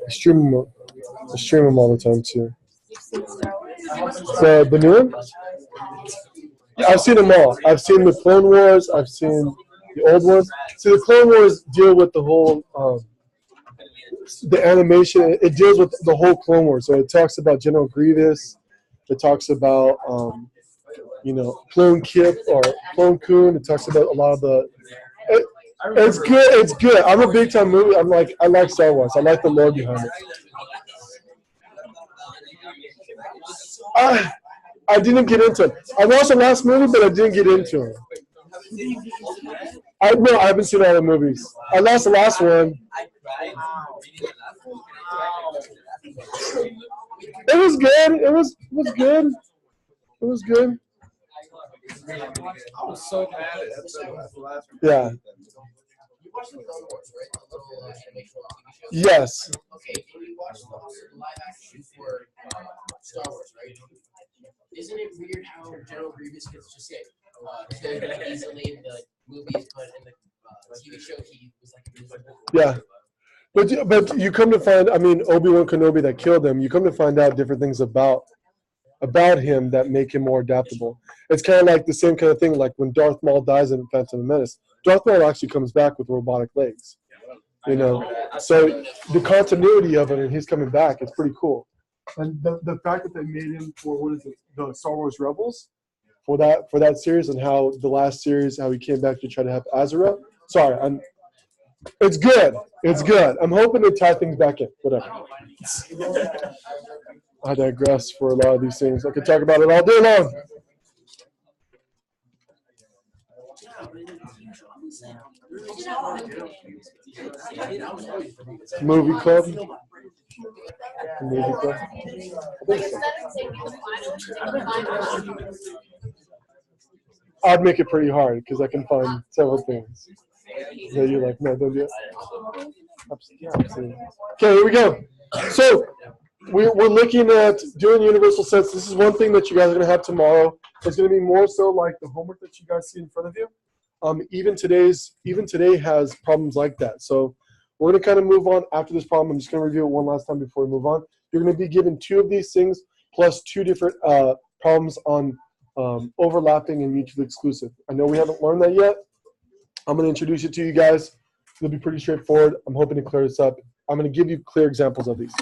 I stream them. I stream them all the time too. The new one? Yeah, I've seen them all. I've seen the Clone Wars. I've seen the old ones. See, the Clone Wars deal with the whole the animation. It deals with the whole Clone Wars. So it talks about General Grievous. It talks about Clone Kip or Clone Coon. It talks about a lot of the. It's good. It's good. I'm a big time movie. I like Star Wars. I like the lore behind it. I didn't get into it. I watched the last movie, but I didn't get into it. No, I haven't seen all the movies. I watched the last one. It was good. It was good. It was good. I was so mad at that. Yeah. Yes. Okay, and we watched the live action for Star Wars, right? Isn't it weird how General Grievous gets just get killed easily in the movies, but in the TV show he was like. Yeah. But you come to find, I mean, Obi-Wan Kenobi that killed him, you come to find out different things about him that make him more adaptable. It's kind of like the same kind of thing, like when Darth Maul dies in Phantom Menace. Darth Maul actually comes back with robotic legs, So the continuity of it, and he's coming back, it's pretty cool. And the fact that they made him for the Star Wars Rebels, for that series, and how the last series, how he came back to try to have Azura. Sorry, it's good. It's good. I'm hoping to tie things back in. Whatever. I digress for a lot of these things. I could talk about it all day long. Movie club. Movie club. I'd make it pretty hard because I can find several things that you're like, no, don't do it. Absolutely. Okay, here we go. So we're looking at doing universal sets. This is one thing that you guys are going to have tomorrow. It's going to be more so like the homework that you guys see in front of you. Even today has problems like that. So we're going to kind of move on after this problem. I'm just going to review it one last time before we move on. You're going to be given 2 of these things plus 2 different problems on overlapping and mutually exclusive. I know we haven't learned that yet. I'm going to introduce it to you guys. It'll be pretty straightforward. I'm hoping to clear this up. I'm going to give you clear examples of these.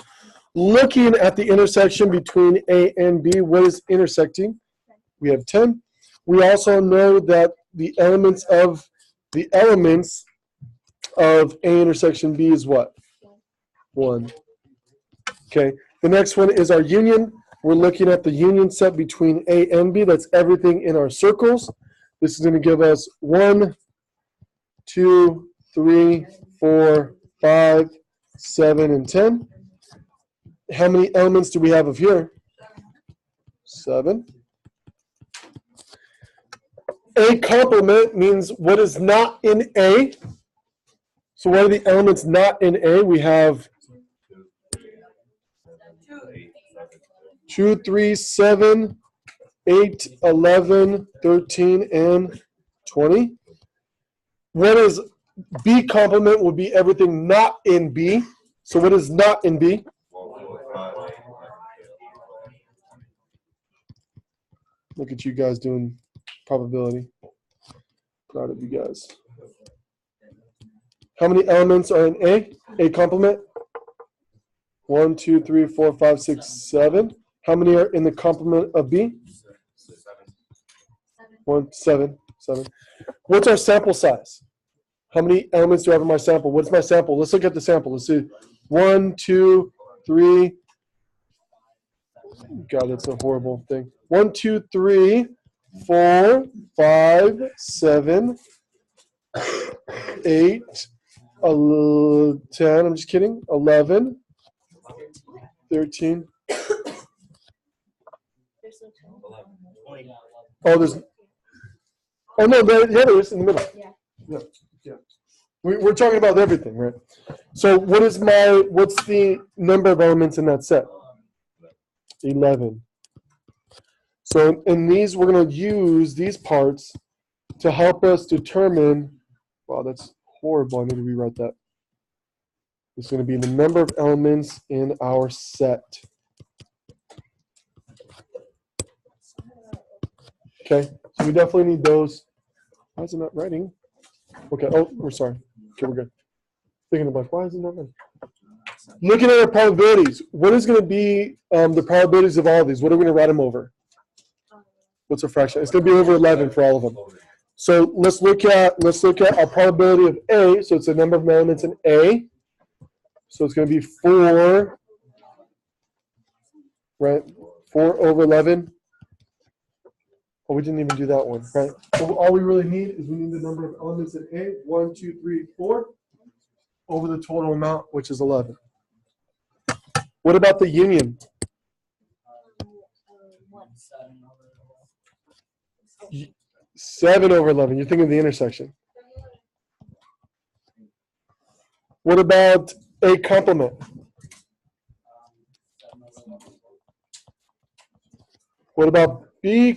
Looking at the intersection between A and B, what is intersecting? We have 10. We also know that the elements of A intersection B is what? 1. Okay. The next one is our union. We're looking at the union set between A and B. That's everything in our circles. This is going to give us 1, 2, 3, 4, 5, 7, and 10. How many elements do we have of here? 7. A complement means what is not in A. So what are the elements not in A? We have 2, 3, 7, 8, 11, 13, and 20. What is B complement would be everything not in B. So what is not in B? Look at you guys doing probability. Proud of you guys. How many elements are in A? A complement? 1, 2, 3, 4, 5, 6, 7. How many are in the complement of B? 7. What's our sample size? How many elements do I have in my sample? What's my sample? Let's look at the sample. Let's see. 1, 2, 3. God, that's a horrible thing. 1, 2, 3, 4, 5, 7, 8, 10. I'm just kidding. 11, 13. Oh, there's. Oh no, there is in the middle. Yeah. We're talking about everything, right? So what's the number of elements in that set? 11. So in these, we're going to use these parts to help us determine. Wow, that's horrible. I need to rewrite that. is going to be the number of elements in our set. Okay, so we definitely need those. Why is it not writing? Okay, oh, we're sorry. Okay, we're good. Thinking about why is it not writing? Looking at our probabilities, what is going to be the probabilities of all of these? What are we going to write them over? What's a fraction? It's going to be over 11 for all of them. So let's look at our probability of A. So it's the number of elements in A. So it's going to be 4, right? 4 over 11. Oh, we didn't even do that one, right? So all we really need is we need the number of elements in A. 1, 2, 3, 4 over the total amount, which is 11. What about the union? 7 over 11. You're thinking of the intersection. What about a complement? What about B?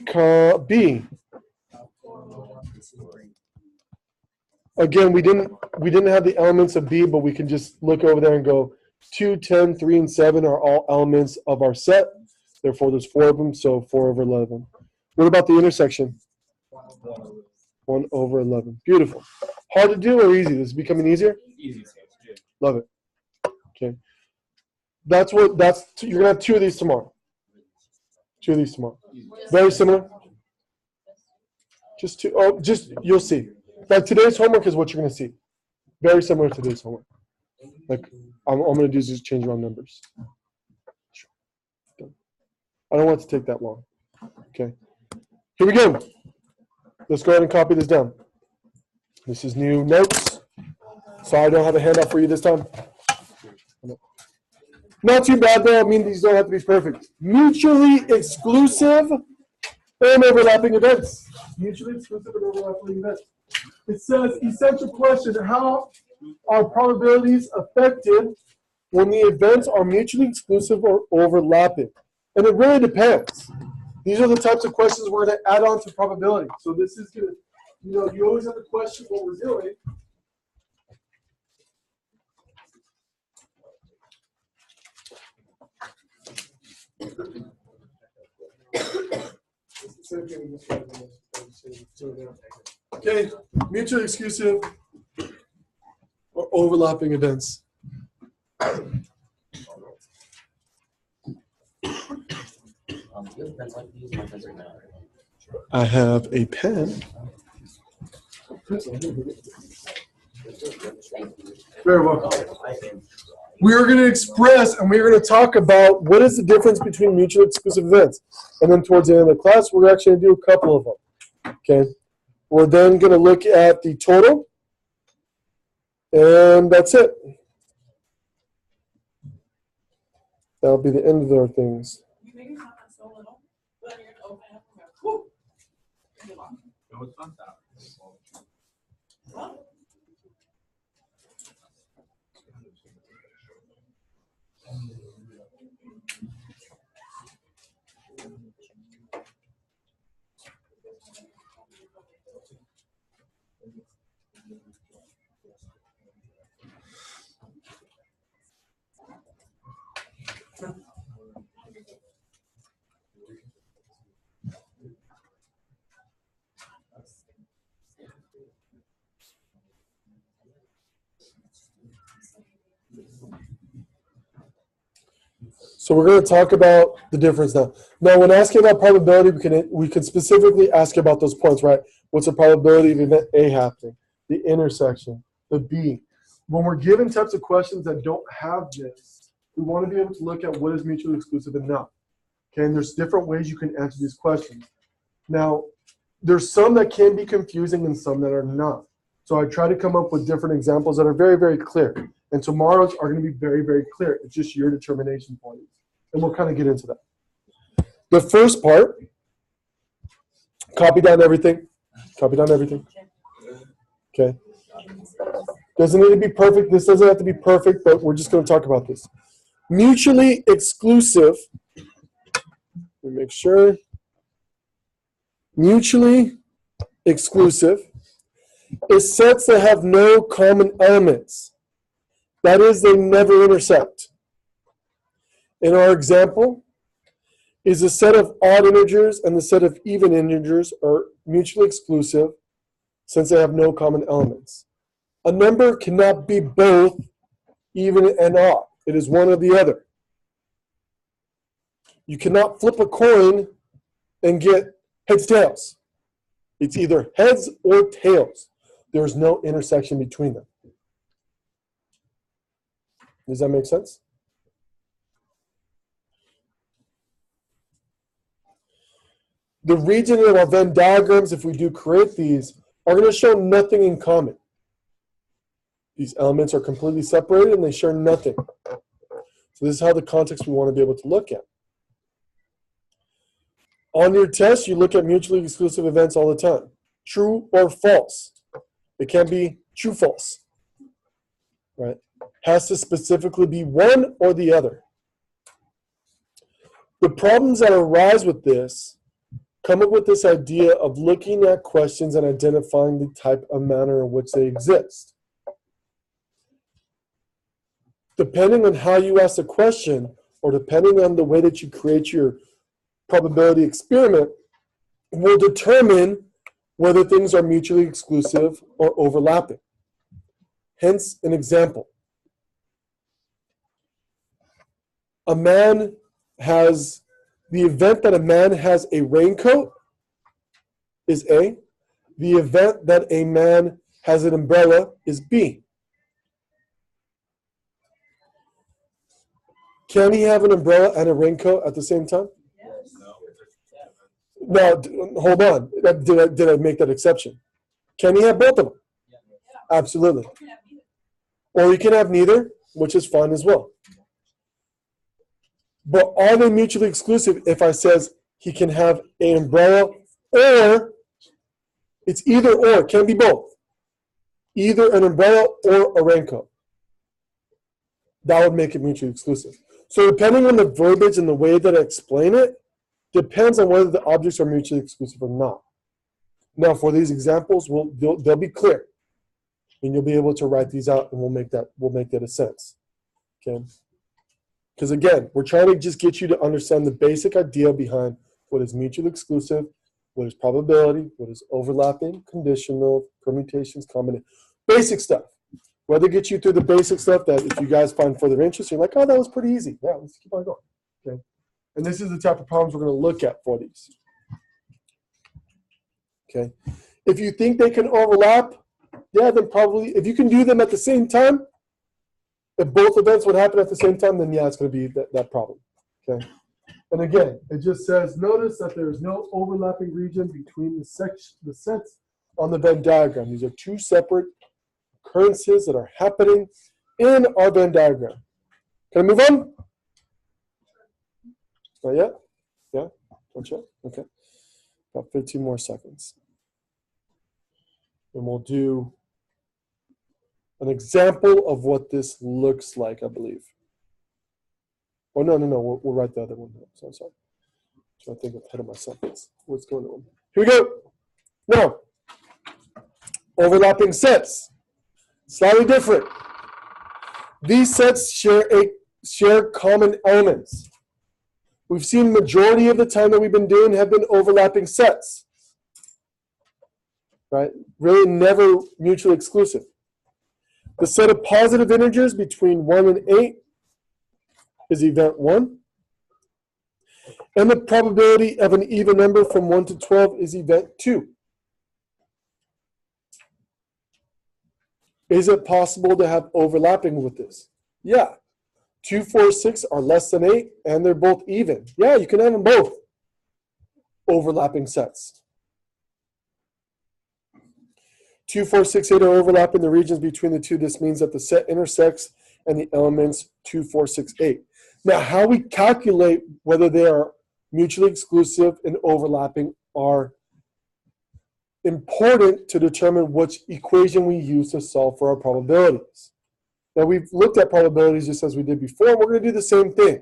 Again, we didn't have the elements of B, but we can just look over there and go 2, 10, 3, and 7 are all elements of our set. Therefore, there's 4 of them, so 4 over 11. What about the intersection? 1 over 11. Beautiful. Hard to do or easy? This is becoming easier? Easy. Love it. Okay. You're gonna have 2 of these tomorrow. 2 of these tomorrow. Very similar. Just 2. Oh, you'll see. Like today's homework is what you're gonna see. Very similar to today's homework. Like all I'm gonna do is just change around numbers. I don't want it to take that long. Okay. Here we go. Let's go ahead and copy this down. This is new notes. Sorry, I don't have a handout for you this time. Not too bad though. I mean, these don't have to be perfect. Mutually exclusive and overlapping events. Mutually exclusive and overlapping events. It says, essential question, how are probabilities affected when the events are mutually exclusive or overlapping? And it really depends. These are the types of questions we're going to add on to probability. So this is going to, you always have to question what we're doing. Okay, mutually exclusive or overlapping events. I have a pen. Very well. We are going to express and we are going to talk about what is the difference between mutually exclusive events. And then towards the end of the class, we're actually going to do a couple of them. Okay. We're then going to look at the total. And that's it. That'll be the end of our things. So we're going to talk about the difference now. Now, when asking about probability, we can specifically ask about those points, right? What's the probability of event A happening? The intersection, the B. When we're given types of questions that don't have this, we want to be able to look at what is mutually exclusive and not. Okay, and there's different ways you can answer these questions. Now, there's some that can be confusing and some that are not. So I try to come up with different examples that are very, very clear. And tomorrow's are going to be very, very clear. It's just your determination points. And we'll kind of get into that. The first part, copy down everything. Copy down everything. Okay. Doesn't need to be perfect. This doesn't have to be perfect, but we're just going to talk about this. Mutually exclusive. Let me make sure. Mutually exclusive is sets that have no common elements. That is, they never intersect. In our example, is the set of odd integers and the set of even integers are mutually exclusive since they have no common elements. A number cannot be both even and odd. It is one or the other. You cannot flip a coin and get heads, tails. It's either heads or tails. There's no intersection between them. Does that make sense? The region of our Venn diagrams, if we do create these, are going to show nothing in common. These elements are completely separated and they share nothing. So this is how the context we want to be able to look at. On your test, you look at mutually exclusive events all the time. True or false. It can be true, false. Right? Has to specifically be one or the other. The problems that arise with this come up with this idea of looking at questions and identifying the type of manner in which they exist. Depending on how you ask the question, or depending on the way that you create your probability experiment, will determine whether things are mutually exclusive or overlapping. Hence, an example. A man has, the event that a man has a raincoat is A. The event that a man has an umbrella is B. Can he have an umbrella and a raincoat at the same time? No, hold on. Did I make that exception? Can he have both of them? Absolutely. Or he can have neither, which is fine as well. But are they mutually exclusive if I says he can have an umbrella or it's either or, it can be both. Either an umbrella or a raincoat. That would make it mutually exclusive. So depending on the verbiage and the way that I explain it, depends on whether the objects are mutually exclusive or not. Now for these examples, they'll be clear. And you'll be able to write these out and we'll make that a sense. Okay? Because again, we're trying to just get you to understand the basic idea behind what is mutually exclusive, what is probability, what is overlapping, conditional, permutations, combination, basic stuff. Whether it gets you through the basic stuff that if you guys find further interest, you're like, oh, that was pretty easy. Yeah, let's keep on going. Okay. And this is the type of problems we're going to look at for these. Okay. If you think they can overlap, yeah, then probably, if you can do them at the same time, if both events would happen at the same time, then yeah, it's going to be that problem. Okay. And again, it just says, notice that there is no overlapping region between the sets on the Venn diagram. These are two separate occurrences that are happening in our Venn diagram. Can I move on? Not yet? Yeah? Don't you? Okay. About 15 more seconds. And we'll do an example of what this looks like, I believe. Oh, no. We'll write the other one. So I'm sorry. So I think I'm ahead of myself. What's going on? Here we go. Now, overlapping sets. Slightly different. These sets share common elements. We've seen majority of the time that we've been doing have been overlapping sets. Right? Really never mutually exclusive. The set of positive integers between 1 and 8 is event 1. And the probability of an even number from 1 to 12 is event 2. Is it possible to have overlapping with this? Yeah. 2, 4, 6 are less than 8, and they're both even. Yeah, you can have them both. Overlapping sets. 2, 4, 6, 8 are overlapping the regions between the two. This means that the set intersects and the elements 2, 4, 6, 8. Now, how we calculate whether they are mutually exclusive and overlapping are important to determine which equation we use to solve for our probabilities. Now, we've looked at probabilities just as we did before. We're going to do the same thing.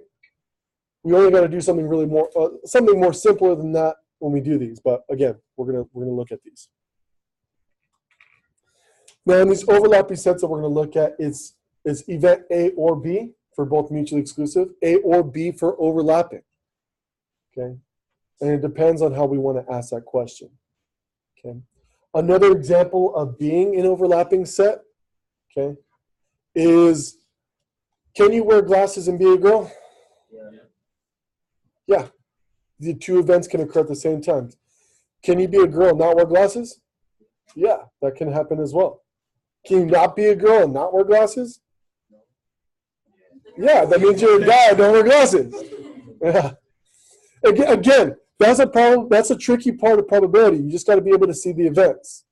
We only got to do something really more, something more simpler than that when we do these. But again, we're going to look at these. Now, in these overlapping sets that we're going to look at, it's Is event A or B for both mutually exclusive, A or B for overlapping. Okay, and it depends on how we want to ask that question. Okay, another example of being an overlapping set, okay, is can you wear glasses and be a girl? Yeah, the two events can occur at the same time. Can you be a girl and not wear glasses? Yeah, that can happen as well. Can you not be a girl and not wear glasses? Yeah, that means you're a guy and don't wear glasses. Yeah. Again, that's a problem. That's a tricky part of probability. You just got to be able to see the events.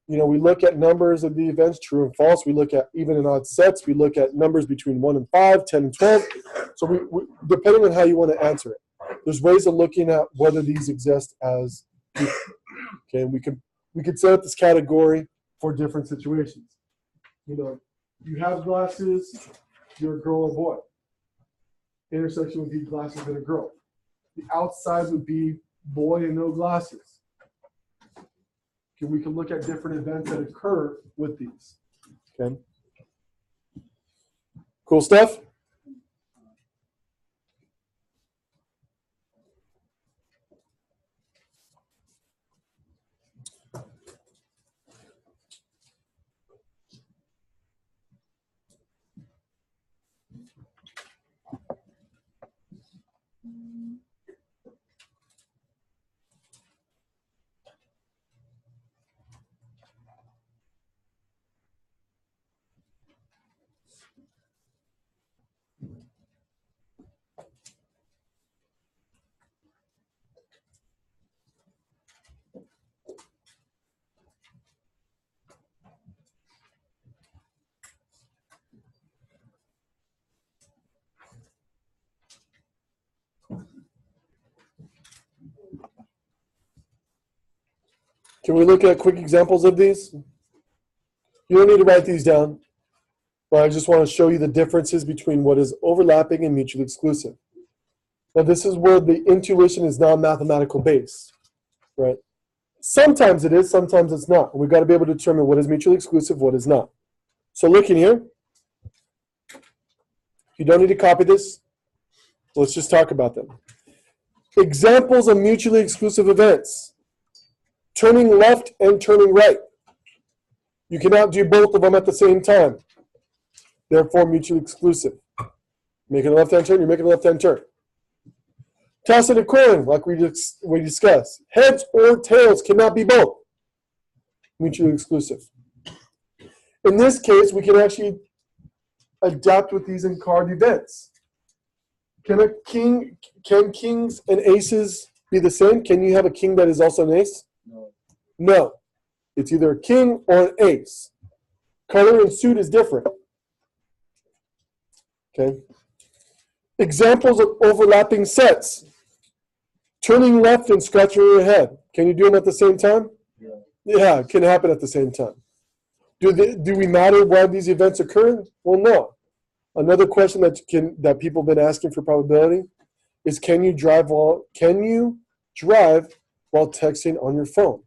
You know, we look at numbers of the events, true and false. We look at even and odd sets. We look at numbers between 1 and 5, 10 and 12. So we depending on how you want to answer it, there's ways of looking at whether these exist as people. Okay, and we could set up this category for different situations. You know, you have glasses, you're a girl or boy. Intersection would be glasses and a girl. The outside would be boy and no glasses. Okay, we can look at different events that occur with these. Okay. Cool stuff? Can we look at quick examples of these? You don't need to write these down, but I just want to show you the differences between what is overlapping and mutually exclusive. Now, this is where the intuition is not mathematical based, right? Sometimes it is, sometimes it's not. We've got to be able to determine what is mutually exclusive, what is not. So look in here. You don't need to copy this. Let's just talk about them. Examples of mutually exclusive events. Turning left and turning right. You cannot do both of them at the same time. Therefore, mutually exclusive. Making a left-hand turn, you're making a left-hand turn. Tossing a coin, like we discussed. Heads or tails cannot be both. Mutually exclusive. In this case, we can actually adapt with these in card events. Can kings and aces be the same? Can you have a king that is also an ace? No. It's either a king or an ace. Color and suit is different. Okay. Examples of overlapping sets. Turning left and scratching your head. Can you do them at the same time? Yeah, it can happen at the same time. Do we matter why these events occur? Well, no. Another question that people have been asking for probability is can you drive while texting on your phone?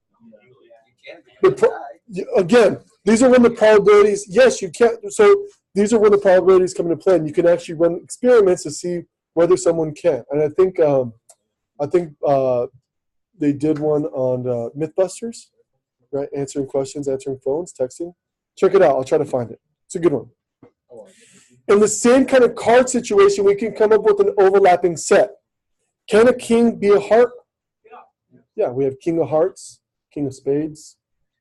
Again, these are when the probabilities, yes, you can. So these are when the probabilities come into play, and you can actually run experiments to see whether someone can. And I think they did one on Mythbusters, right? Answering questions, answering phones, texting. Check it out. I'll try to find it. It's a good one. In the same kind of card situation, we can come up with an overlapping set. Can a king be a heart? Yeah, we have king of hearts, king of spades,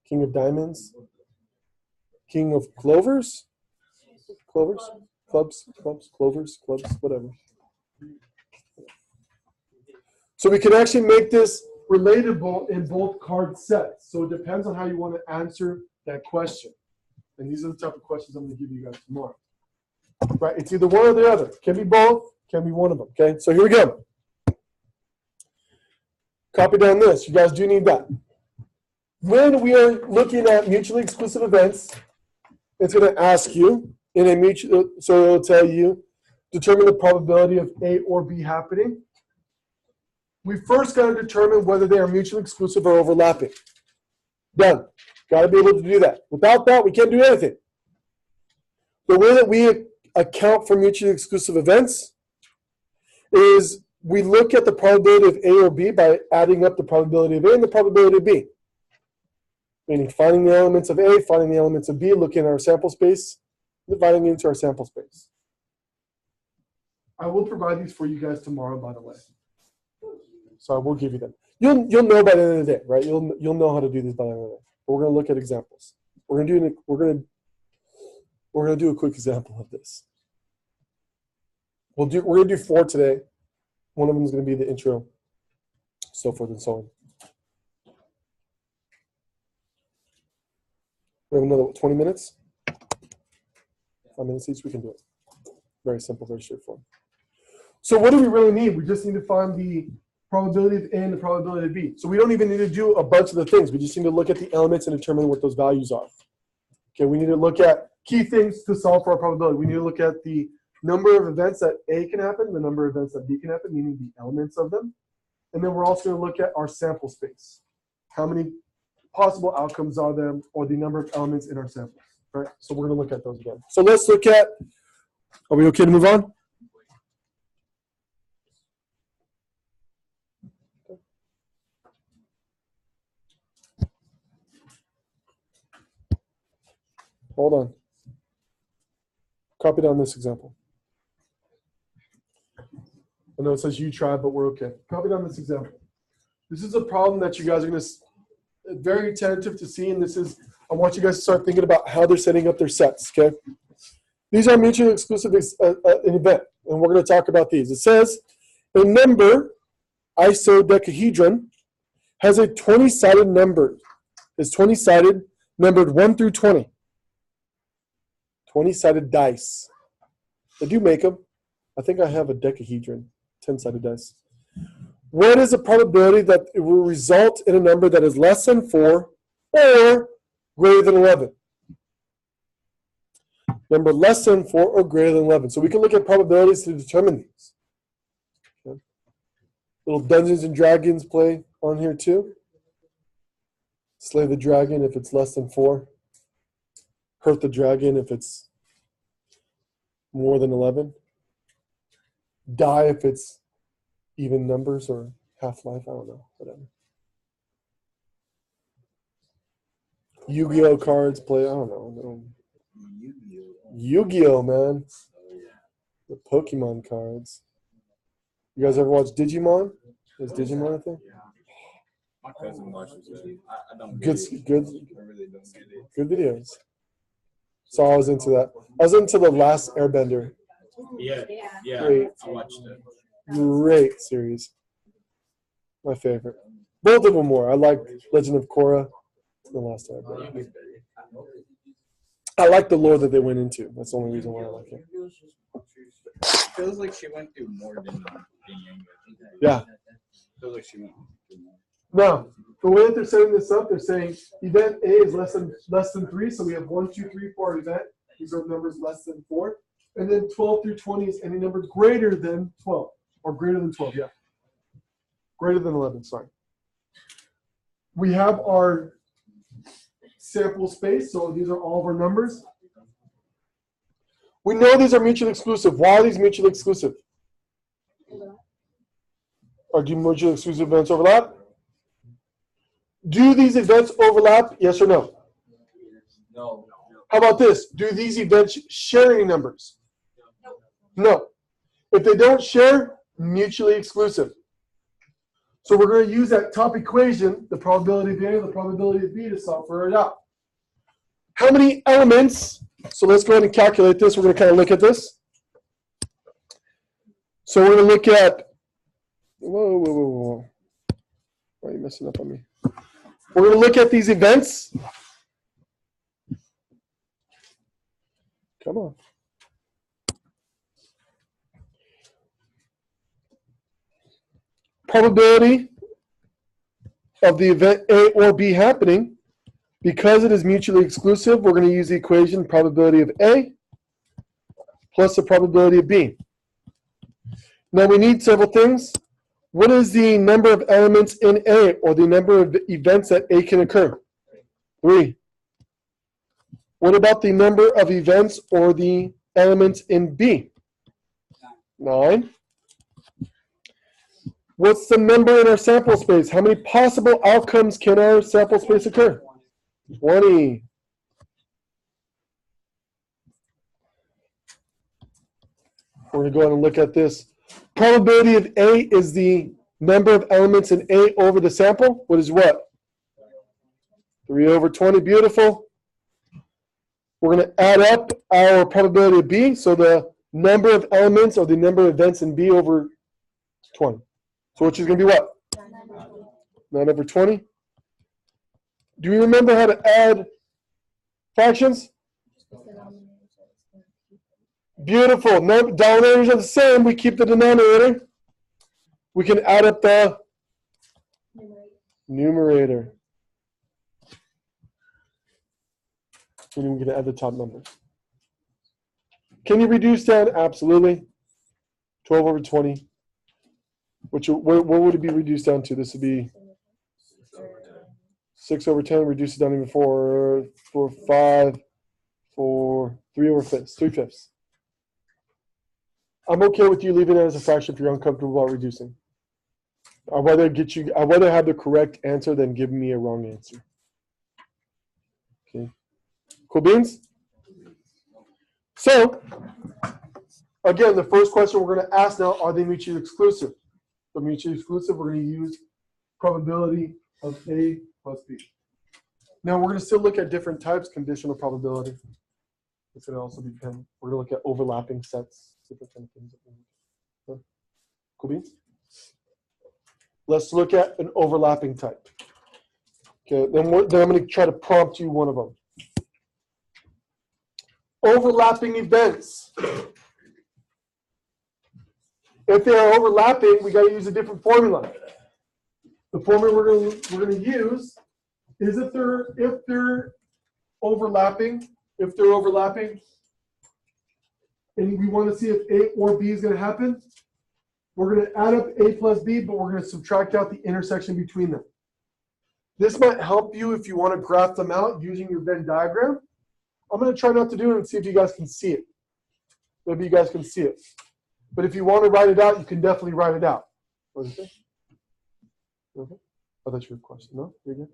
king of diamonds, king of clovers, clubs, clovers, clubs, whatever. So we can actually make this relatable in both card sets. So it depends on how you want to answer that question. And these are the type of questions I'm going to give you guys tomorrow. Right? It's either one or the other. Can be both, can be one of them. Okay, so here we go. Copy down this. You guys do need that. When we are looking at mutually exclusive events, it's going to ask you in a mutual, so it'll tell you, determine the probability of A or B happening. We first got to determine whether they are mutually exclusive or overlapping. Done. Got to be able to do that. Without that, we can't do anything. The way that we account for mutually exclusive events is we look at the probability of A or B by adding up the probability of A and the probability of B. Meaning finding the elements of A, finding the elements of B, looking at our sample space, dividing it into our sample space. I will provide these for you guys tomorrow, by the way. So I will give you them. You'll know by the end of the day, right? You'll know how to do this by the end of the day. But we're gonna look at examples. We're gonna do a quick example of this. We're gonna do 4 today. One of them is gonna be the intro, so forth and so on. We have another 20 minutes. 5 minutes each. We can do it. Very simple, very straightforward. So what do we really need? We just need to find the probability of A and the probability of B. So we don't even need to do a bunch of the things. We just need to look at the elements and determine what those values are. Okay, we need to look at key things to solve for our probability. We need to look at the number of events that A can happen, the number of events that B can happen, meaning the elements of them. And then we're also going to look at our sample space. How many possible outcomes are there, or the number of elements in our samples. Right? So we're going to look at those again. So let's look at, are we okay to move on? Hold on. Copy down this example. I know it says you try, but we're okay. Copy down this example. This is a problem that you guys are going to, very tentative to see, and this is, I want you guys to start thinking about how they're setting up their sets, okay? These are mutually exclusive an event, and we're going to talk about these. It says a number, isodecahedron, has a 20-sided number. Is 20-sided, numbered 1 through 20. 20-sided dice. They do make them. I think I have a decahedron, 10-sided dice. What is the probability that it will result in a number that is less than 4 or greater than 11? Number less than 4 or greater than 11. So we can look at probabilities to determine these. Okay. Little Dungeons and Dragons play on here too. Slay the dragon if it's less than 4. Hurt the dragon if it's more than 11. Die if it's even numbers or half-life, I don't know, whatever. Yu-Gi-Oh cards play, I don't know. Yu-Gi-Oh, man. The Pokemon cards. You guys ever watch Digimon? Is Digimon a thing? My cousin watches it. I don't Good, get it. good, I really don't get it. good videos. So I was into that. I was into The Last Airbender. Yeah, Great. I watched it. Great series. My favorite. Both of them were. I liked Legend of Korra and The Last Airbender. I like the lore that they went into. That's the only reason why I like it. Feels like she went through more than being younger. Yeah. Feels like she went through more. Now, the way that they're setting this up, they're saying event A is less than 3. So we have 1, 2, 3, 4 event. These are numbers less than 4. And then 12 through 20 is any number greater than 12. Or greater than 12, yeah. Greater than 11, sorry. We have our sample space, so these are all of our numbers. We know these are mutually exclusive. Why are these mutually exclusive? Or do mutually exclusive events overlap? Do these events overlap, yes or no? No. How about this? Do these events share any numbers? No. If they don't share, mutually exclusive. So we're going to use that top equation, the probability of A and the probability of B, to solve for it out. How many elements? So let's go ahead and calculate this. We're going to kind of look at this. So we're going to look at, whoa. Why are you messing up on me? We're going to look at these events. Come on. Probability of the event A or B happening, because it is mutually exclusive, we're going to use the equation probability of A plus the probability of B. Now we need several things. What is the number of elements in A, or the number of events that A can occur? 3. What about the number of events or the elements in B? 9. What's the number in our sample space? How many possible outcomes can our sample space occur? 20. We're going to go ahead and look at this. Probability of A is the number of elements in A over the sample. What is what? 3 over 20. Beautiful. We're going to add up our probability of B. So the number of elements or the number of events in B over 20. So which is going to be what? 9 over 20. Do you remember how to add fractions? Beautiful. No, denominators are the same. We keep the denominator. We can add up the numerator. And then we can add the top numbers. Can you reduce down? Absolutely. 12 over 20. What would it be reduced down to? This would be 6 over 10. Reduce it down even 4, 5, 4, 3 over 5, 3/5. I'm okay with you leaving it as a fraction if you're uncomfortable about reducing. I'd rather have the correct answer than give me a wrong answer. Okay. Cool beans? So, again, the first question we're going to ask now, are they mutually exclusive? The mutually exclusive, we're going to use probability of A plus B. Now, we're going to still look at different types, conditional probability. It's going to also depend. We're going to look at overlapping sets, different kind of things. Okay. Cool beans? Let's look at an overlapping type. Okay, then I'm going to try to prompt you one of them. Overlapping events. If they are overlapping, we got to use a different formula. The formula we're going to use is if they're overlapping, and we want to see if A or B is going to happen, we're going to add up A plus B, but we're going to subtract out the intersection between them. This might help you if you want to graph them out using your Venn diagram. I'm going to try not to do it and see if you guys can see it. Maybe you guys can see it. But if you want to write it out, you can definitely write it out. What did you say? Okay. Oh, that's your question. No? You're good?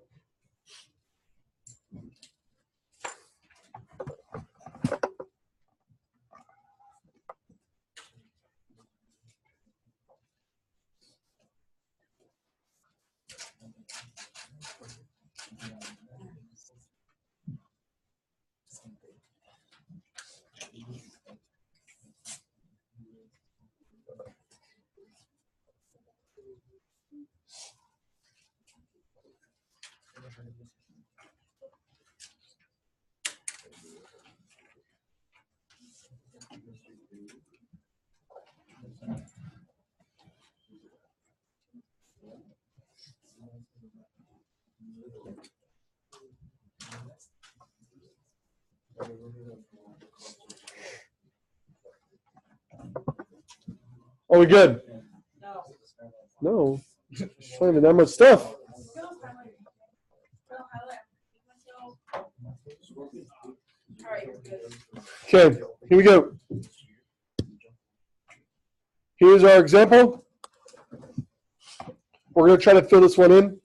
Are we good? No. It's not even that much stuff. Okay, here we go. Here's our example. We're going to try to fill this one in.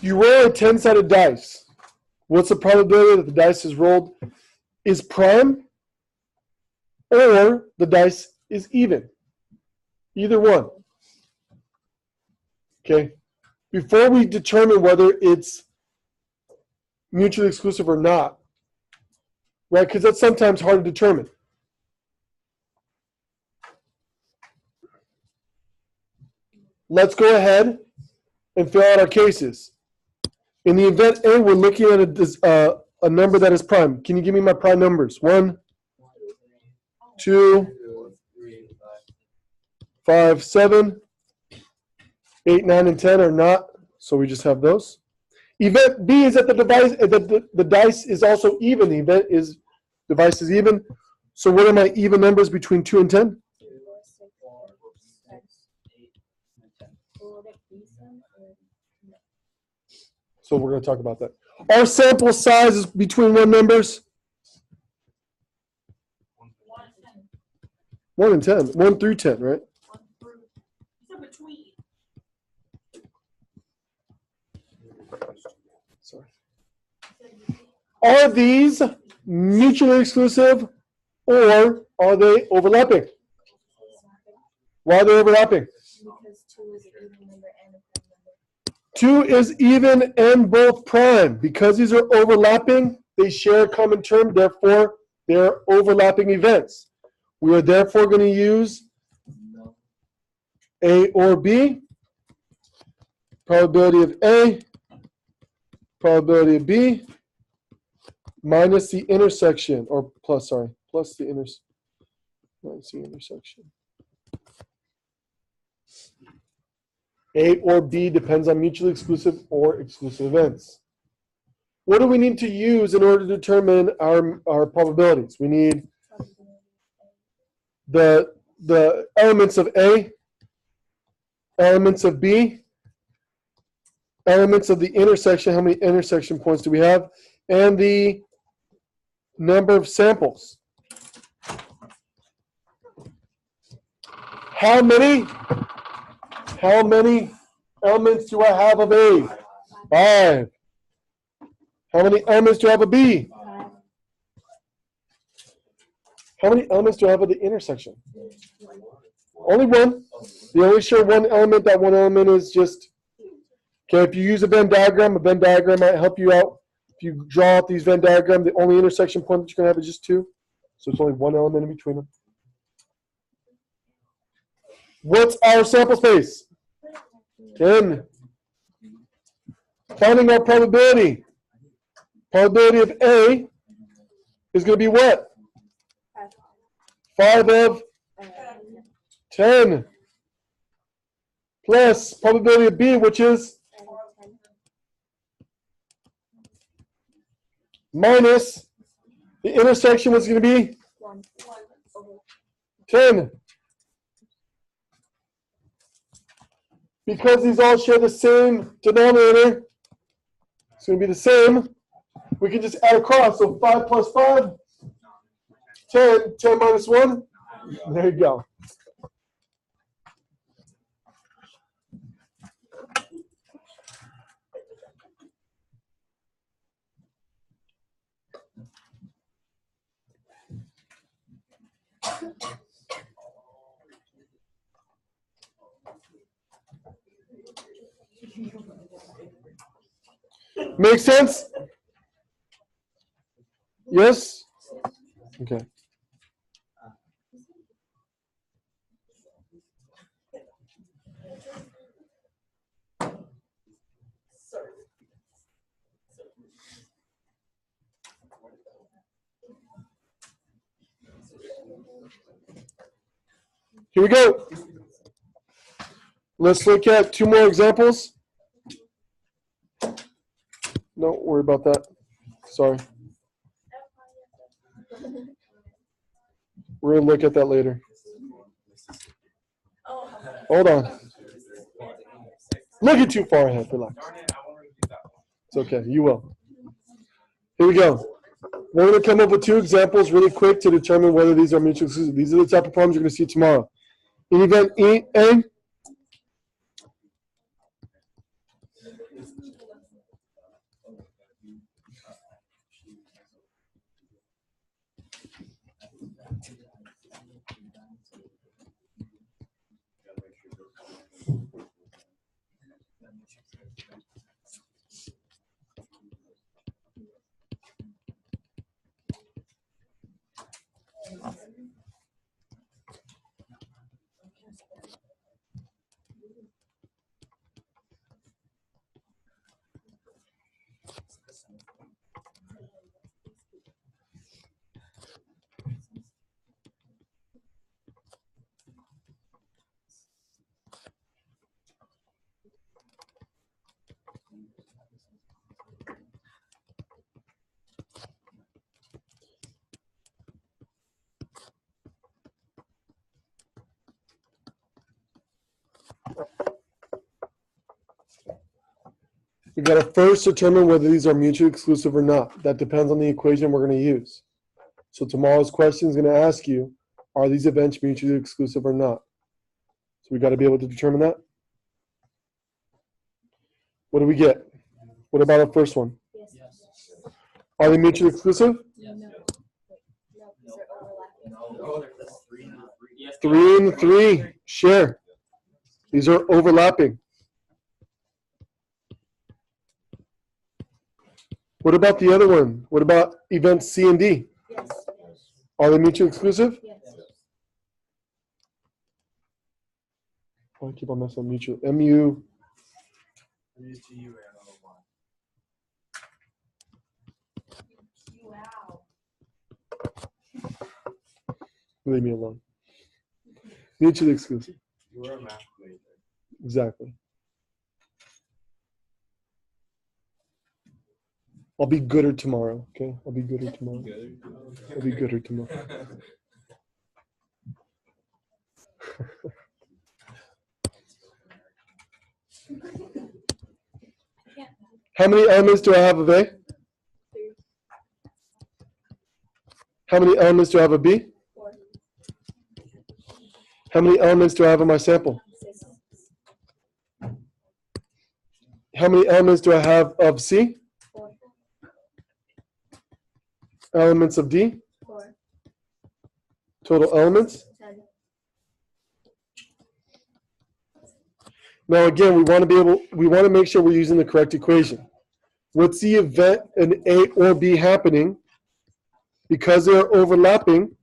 You roll a 10-sided dice. What's the probability that the dice is rolled is prime or the dice is even? Either one. Okay. Before we determine whether it's mutually exclusive or not, right? Because that's sometimes hard to determine. Let's go ahead and fill out our cases. In the event A, we're looking at a number that is prime. Can you give me my prime numbers? 1, 2, 5, 7, 8, 9, and 10 are not, so we just have those. Event B is that the dice is also even. The event is device is even. So what are my even numbers between 2 and 10? So we're going to talk about that. Our sample size is between what numbers? 1 and 10. 1 through 10, right? Sorry. Are these mutually exclusive or are they overlapping? Why are they overlapping? Because 2 is even and both prime. Because these are overlapping, they share a common term, therefore they're overlapping events. We are therefore going to use A or B, probability of A, probability of B, minus the intersection, or plus, sorry, plus the intersection. A or B depends on mutually exclusive or exclusive events. What do we need to use in order to determine our probabilities? We need the elements of A, elements of B, elements of the intersection, how many intersection points do we have, and the number of samples. How many elements do I have of A? 5. How many elements do I have of B? How many elements do I have of the intersection? Only 1. They only share 1 element. That 1 element is just, okay, if you use a Venn diagram, might help you out. If you draw out these Venn diagram, the only intersection point that you're going to have is just 2. So it's only 1 element in between them. What's our sample space? 10. Finding our probability. Probability of A is going to be what? 5 of 10. Plus probability of B, which is minus the intersection, was going to be 10. Because these all share the same denominator, it's going to be the same. We can just add across. So 5 plus 5, 10. 10 minus 1. There you go. Make sense? Yes? Okay. Here we go. Let's look at 2 more examples. Don't worry about that. Sorry. We're going to look at that later. Hold on. Looking too far ahead. Relax. It's okay. You will. Here we go. We're going to come up with 2 examples really quick to determine whether these are mutually exclusive. These are the type of problems you're going to see tomorrow. In event A, We got to first determine whether these are mutually exclusive or not. That depends on the equation we're going to use. So tomorrow's question is going to ask you, are these events mutually exclusive or not? So we got to be able to determine that. What do we get? What about our first one? Yes. Are they mutually exclusive? No. No, because they're overlapping. Oh, there's 3 and 3. 3 and 3. Share. These are overlapping. What about the other one? What about events C and D? Yes. Are they mutually exclusive? Yes. Oh, I keep on messing up mutual. MU. Wow. Leave me alone. Mutually exclusive. You were a math major. Exactly. I'll be gooder tomorrow, okay? I'll be gooder tomorrow. Good. I'll be gooder tomorrow. How many elements do I have of A? How many elements do I have of B? 4. How many elements do I have in my sample? 6. How many elements do I have of C? 4. Elements of D? 4. Total elements? 10. Now again, we want to make sure we're using the correct equation. What's the event in A or B happening? Because they're overlapping,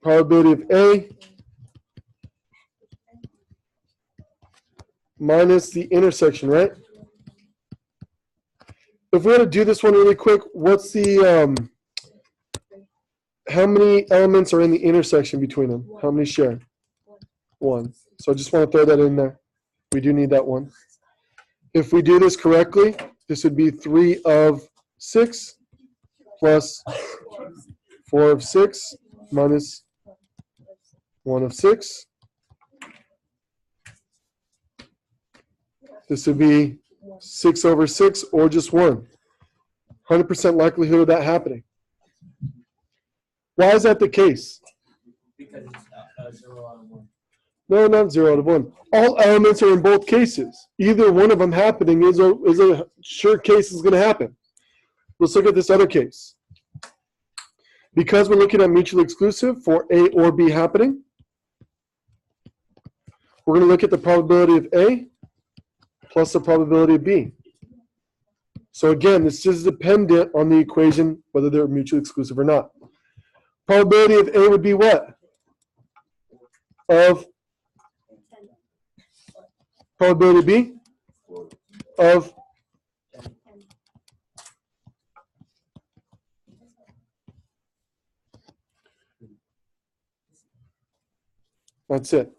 probability of A minus the intersection, right? If we were to do this one really quick, what's the, how many elements are in the intersection between them? How many share? 1. So I just want to throw that in there. We do need that one. If we do this correctly, this would be 3 of 6 plus 4 of 6 minus 1 of 6. This would be 6 over 6 or just 1. 100% likelihood of that happening. Why is that the case? Because it's 0 out of 1. No, not 0 out of 1. All elements are in both cases. Either one of them happening is a sure case is going to happen. Let's look at this other case. Because we're looking at mutually exclusive for A or B happening, we're going to look at the probability of A plus the probability of B. So again, this is dependent on the equation, whether they're mutually exclusive or not. Probability of A would be what? Of probability of B? Of that's it.